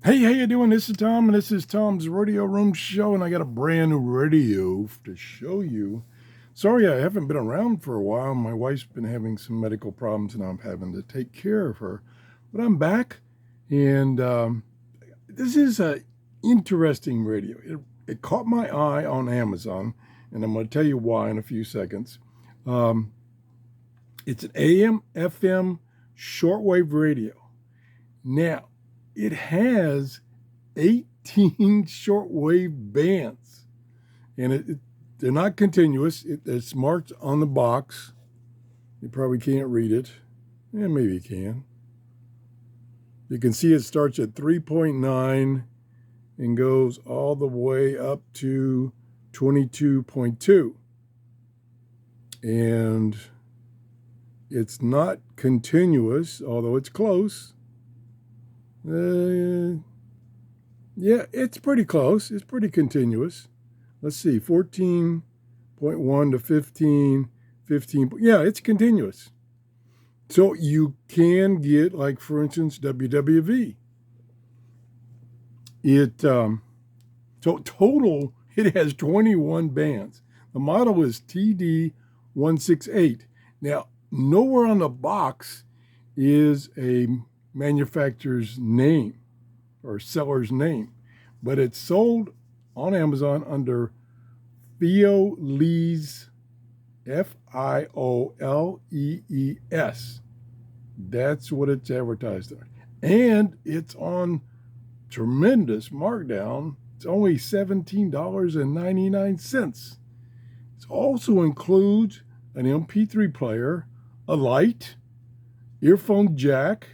Hey, how you doing? This is Tom, and this is Tom's Radio Room Show, and I got a brand new radio to show you. Sorry, I haven't been around for a while. My wife's been having some medical problems, and I'm having to take care of her. But I'm back, and this is a interesting radio. It caught my eye on Amazon, and I'm going to tell you why in a few seconds. It's an AM/FM shortwave radio. Now, it has 18 shortwave bands, and they're not continuous. It's marked on the box. You probably can't read it. Yeah, maybe you can. You can see it starts at 3.9 and goes all the way up to 22.2. And it's not continuous, although it's close. Yeah, it's pretty close. It's pretty continuous. Let's see, 14.1 to 15. Yeah, it's continuous. So you can get, like, for instance, WWV. So total, it has 21 bands. The model is TD168. Now, nowhere on the box is a manufacturer's name or seller's name, but it's sold on Amazon under FIOLEES, FIOLEES. That's what it's advertised on. And it's on tremendous markdown. It's only $17.99. It also includes an MP3 player, a light, earphone jack,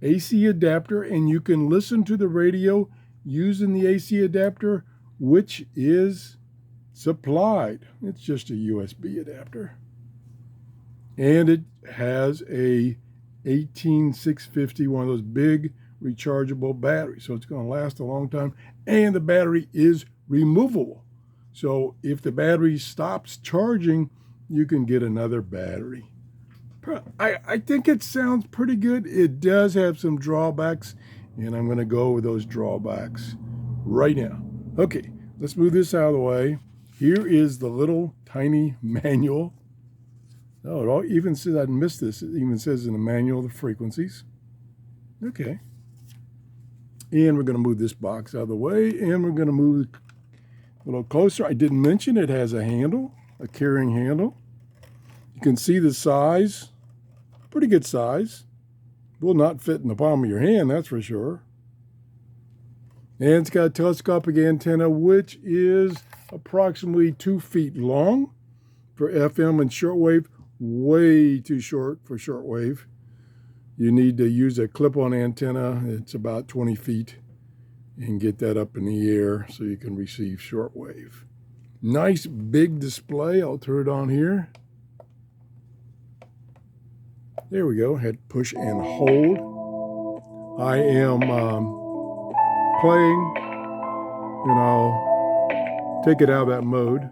AC adapter, and you can listen to the radio using the AC adapter, which is supplied. It's just a USB adapter. And it has a 18650, one of those big rechargeable batteries. So it's going to last a long time. And the battery is removable. So if the battery stops charging, you can get another battery. I think it sounds pretty good. It does have some drawbacks, and I'm going to go over those drawbacks right now. Okay, let's move this out of the way. Here is the little tiny manual. Oh, it even says, I missed this, it even says in the manual the frequencies. Okay. And we're going to move this box out of the way, and we're going to move a little closer. I didn't mention it has a handle, a carrying handle. You can see the size. Pretty good size. Will not fit in the palm of your hand, that's for sure. And it's got a telescopic antenna, which is approximately 2 feet long for FM and shortwave. Way too short for shortwave. You need to use a clip-on antenna. It's about 20 feet and get that up in the air so you can receive shortwave. Nice big display. I'll turn it on here. There we go. Hit push and hold. I am playing, and I'll take it out of that mode.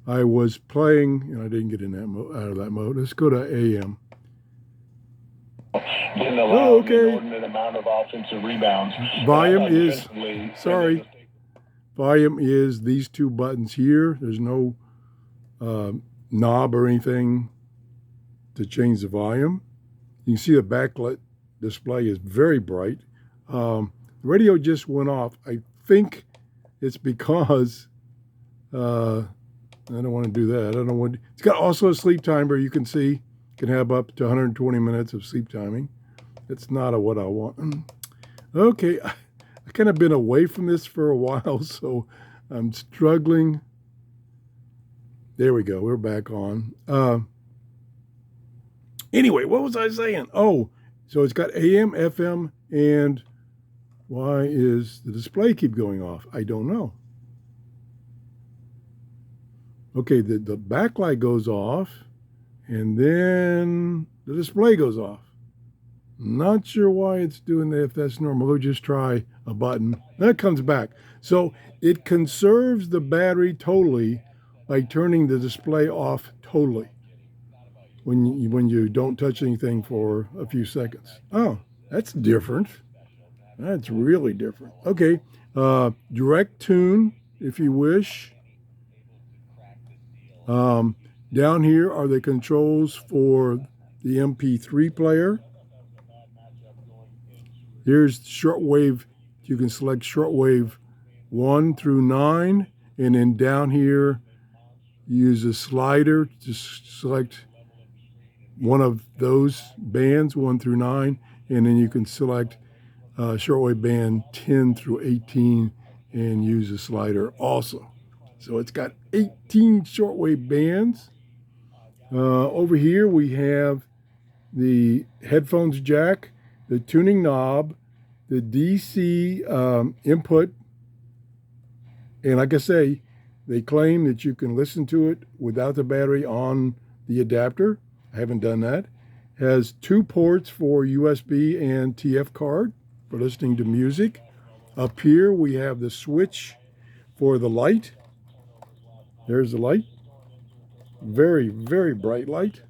I was playing, and I didn't get in that out of that mode. Let's go to AM. Oh, okay. Inordinate amount of offensive rebounds. Volume is, sorry. Volume is these two buttons here. There's no knob or anything to change the volume. You can see the backlit display is very bright. The radio just went off. I think it's because I don't want to do that. I don't want. It's got also a sleep timer. You can see you can have up to 120 minutes of sleep timing. It's not what I want. Okay, I kind of been away from this for a while, so I'm struggling. There we go. We're back on. Anyway, what was I saying? Oh, so it's got AM, FM, and why is the display keep going off? I don't know. Okay, the backlight goes off, and then the display goes off. Not sure why it's doing that, if that's normal. We'll just try a button. That comes back. So it conserves the battery totally by turning the display off totally when you don't touch anything for a few seconds. Oh, that's different. That's really different. Okay, direct tune if you wish. Um, Down here are the controls for the MP3 player. Here's shortwave. You can select shortwave 1 through 9, and then down here use a slider to select one of those bands 1 through 9, and then you can select shortwave band 10 through 18 and use a slider also. So it's got 18 shortwave bands. Over here we have the headphones jack, the tuning knob, the DC input, and like I say, they claim that you can listen to it without the battery on the adapter. I haven't done that. Has 2 ports for USB and TF card for listening to music. Up here we have the switch for the light. There's the light. Very, very bright light.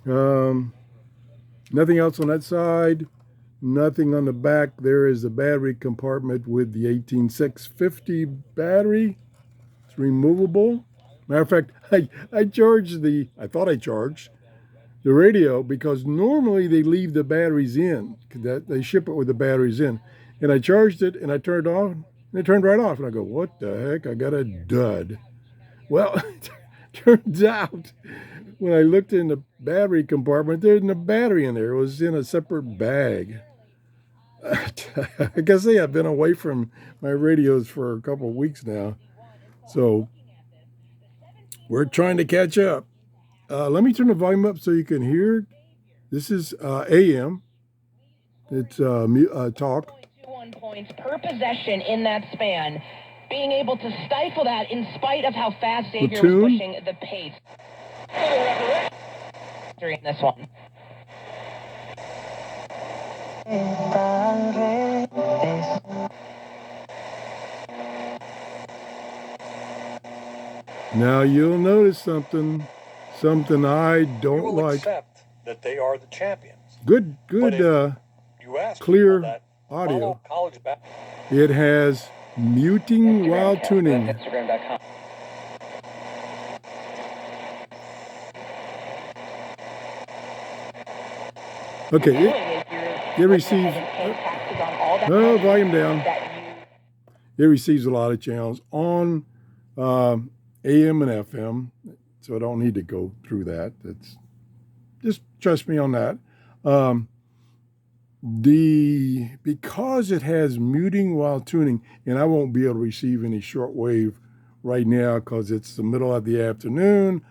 Nothing else on that side. Nothing on the back. There is the battery compartment with the 18650 battery. It's removable. Matter of fact, I thought I charged the radio because normally they leave the batteries in. They ship it with the batteries in. And I charged it and I turned it off and it turned right off. And I go, what the heck? I got a dud. Well, it turns out when I looked in the battery compartment, there's no battery in there. It was in a separate bag. Like I say, I've been away from my radios for a couple of weeks now. So we're trying to catch up. Let me turn the volume up so you can hear. This is AM. It's talk. 1 points per possession in that span. Being able to stifle that in spite of how fast Xavier was pushing the pace. During this one. Now you'll notice something I don't you will like. Accept that they are the champions. Good, clear audio. It has muting while tuning. Instagram.com. Okay, it receives. Oh, volume down. It receives a lot of channels on AM and FM, so I don't need to go through that. Just trust me on that. Because it has muting while tuning, and I won't be able to receive any shortwave right now because it's the middle of the afternoon.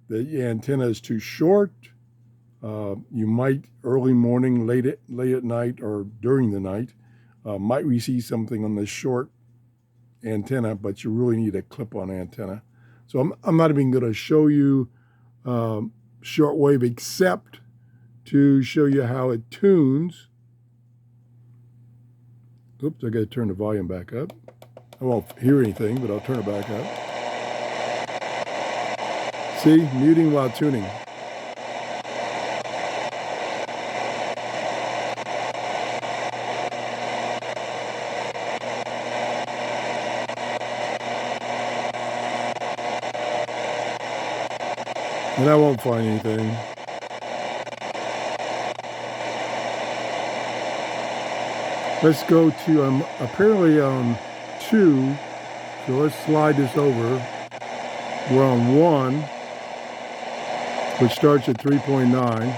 The antenna is too short. You might early morning, late at night, or during the night, might receive something on the short antenna, but you really need a clip-on antenna. So I'm not even going to show you shortwave except to show you how it tunes. Oops, I got to turn the volume back up. I won't hear anything, but I'll turn it back up. See, muting while tuning. And I won't find anything. Let's go to apparently on 2. So let's slide this over. We're on 1, which starts at 3.9.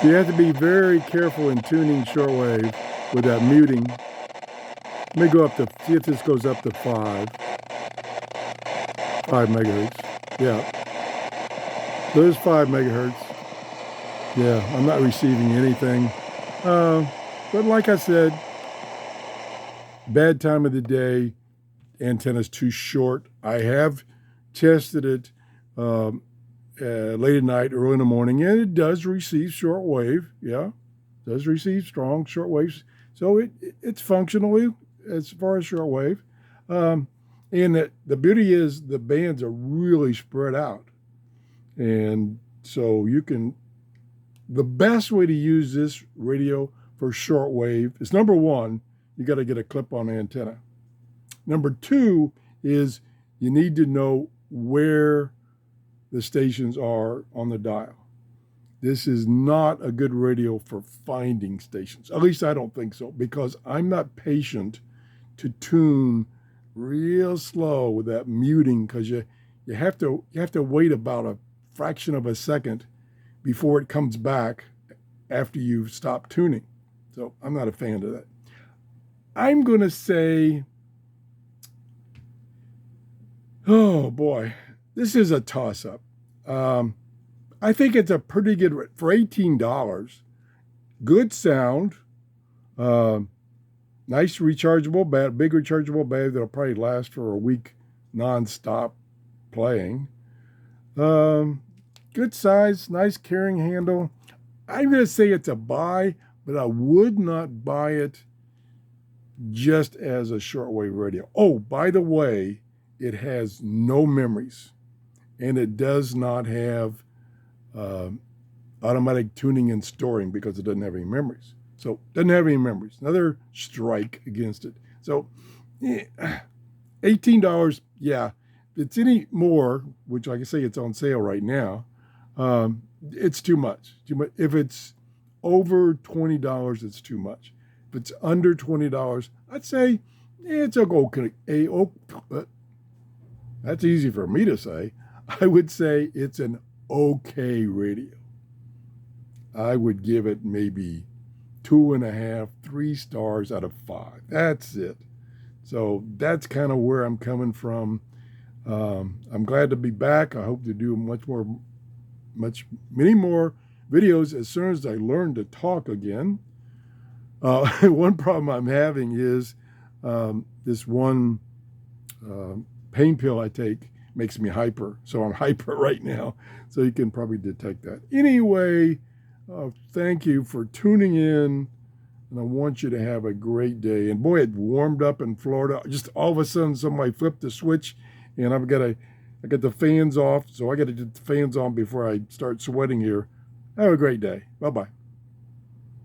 You have to be very careful in tuning shortwave with that muting. Let me go up to, see if this goes up to 5 megahertz. Yeah. There's 5 megahertz. Yeah, I'm not receiving anything. But like I said, bad time of the day, antenna's too short. I have tested it late at night, early in the morning, and it does receive shortwave. Yeah, it does receive strong shortwaves. So it's functional as far as shortwave. And the beauty is the bands are really spread out. And so you can the best way to use this radio for shortwave is, number one, you got to get a clip-on antenna. Number two is you need to know where the stations are on the dial. This is not a good radio for finding stations. At least I don't think so, because I'm not patient to tune real slow with that muting, because you have to wait about a fraction of a second before it comes back after you've stopped tuning. So I'm not a fan of that. I'm going to say, oh boy, this is a toss-up. I think it's a pretty good, for $18, good sound, nice rechargeable battery, big rechargeable battery that'll probably last for a week non-stop playing. Good size, nice carrying handle. I'm going to say it's a buy, but I would not buy it just as a shortwave radio. Oh, by the way, it has no memories, and it does not have automatic tuning and storing because it doesn't have any memories. So it doesn't have any memories. Another strike against it. So $18, yeah. If it's any more, which like I say, it's on sale right now, it's too much. If it's over $20, it's too much. If it's under $20, I'd say it's okay. That's easy for me to say. I would say it's an okay radio. I would give it maybe 2.5, 3 stars out of 5. That's it. So that's kind of where I'm coming from. I'm glad to be back. I hope to do many more videos as soon as I learn to talk again. One problem I'm having is this one pain pill I take makes me hyper. So I'm hyper right now. So you can probably detect that. Anyway, thank you for tuning in. And I want you to have a great day. And boy, it warmed up in Florida. Just all of a sudden, somebody flipped the switch, and I got the fans off. So I got to get the fans on before I start sweating here. Have a great day. Bye-bye.